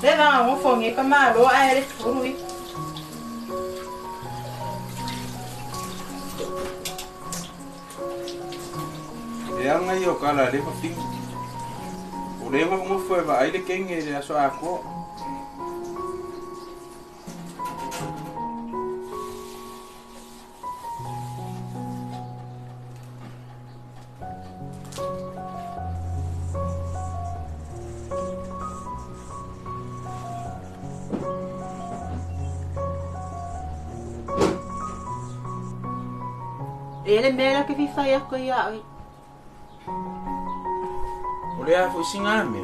le va mo fongi ka malo ai le urui anga yo kala le pating o le mo foi va ai le kenge le aso ako ele mera que vi fai ako ia oi o le a foi singa me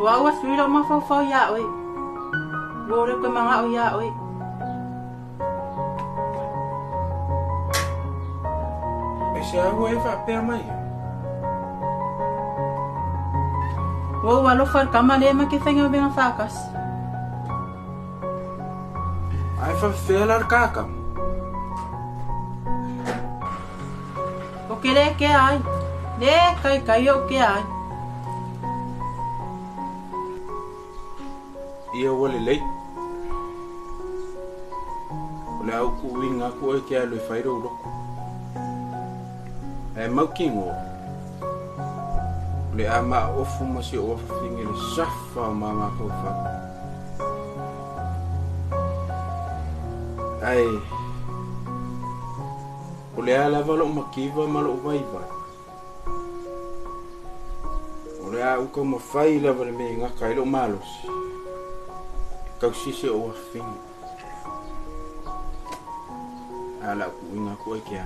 wa wa suira ma fa ia oi wo re ko manga o ia oi ese agua e fa pe mai wo wa lo fa kama le ma que fenga ben fakas ai fa felar kaka o que le que ai le kai o que ai ia wale lei o le au ku winga ku e ke alo e whairo uroko e mau kingo le a ma ofu ma si ofu fingi le safa o mama kou whaka ai o le a lava lo makiva ma lo vaiva o le a uko ma whai lava le me ngaka i lo malosi kau sise o afingi ala ku inga ku e kia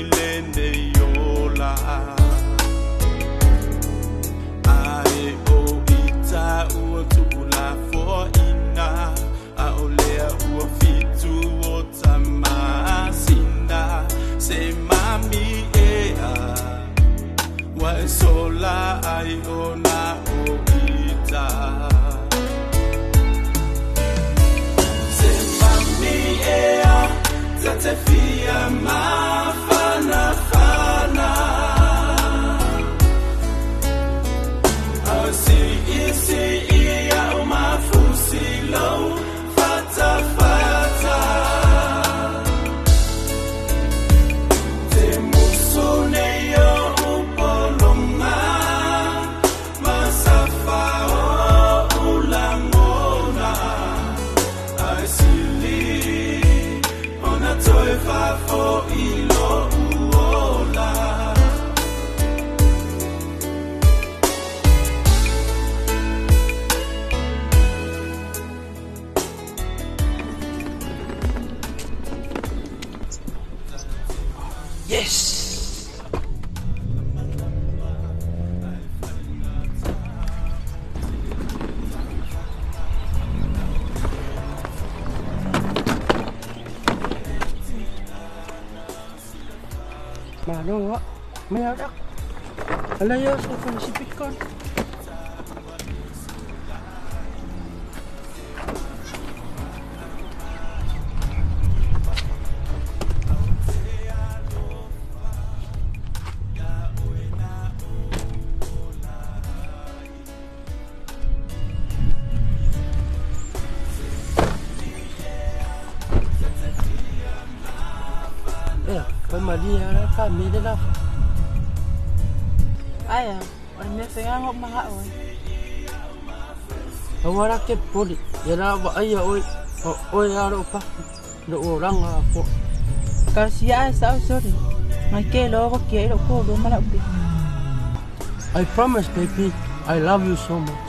lenei ai o ita ua tupu faafo'ina a o lea ua fitu o tamasina se mami ea wa e sola ai ona o ita se mami ea te fia mafana fana si ia o mafusilo fata fata te musone yo upolonga masafa o ulangona asili ona toe faafo'i lo uola yes Manong wa, mayadak. Alayo sa panisipit kon. Pemalia la família da Aya, o me whenga ngok maha oi. Awara ke poli. Yara wa aya oi. Oi aro pa. Lo oranga po. Kasi ai sao sorry. Mai ke logo kia ilo ko lo mala upi. I promise, baby. I love you so much.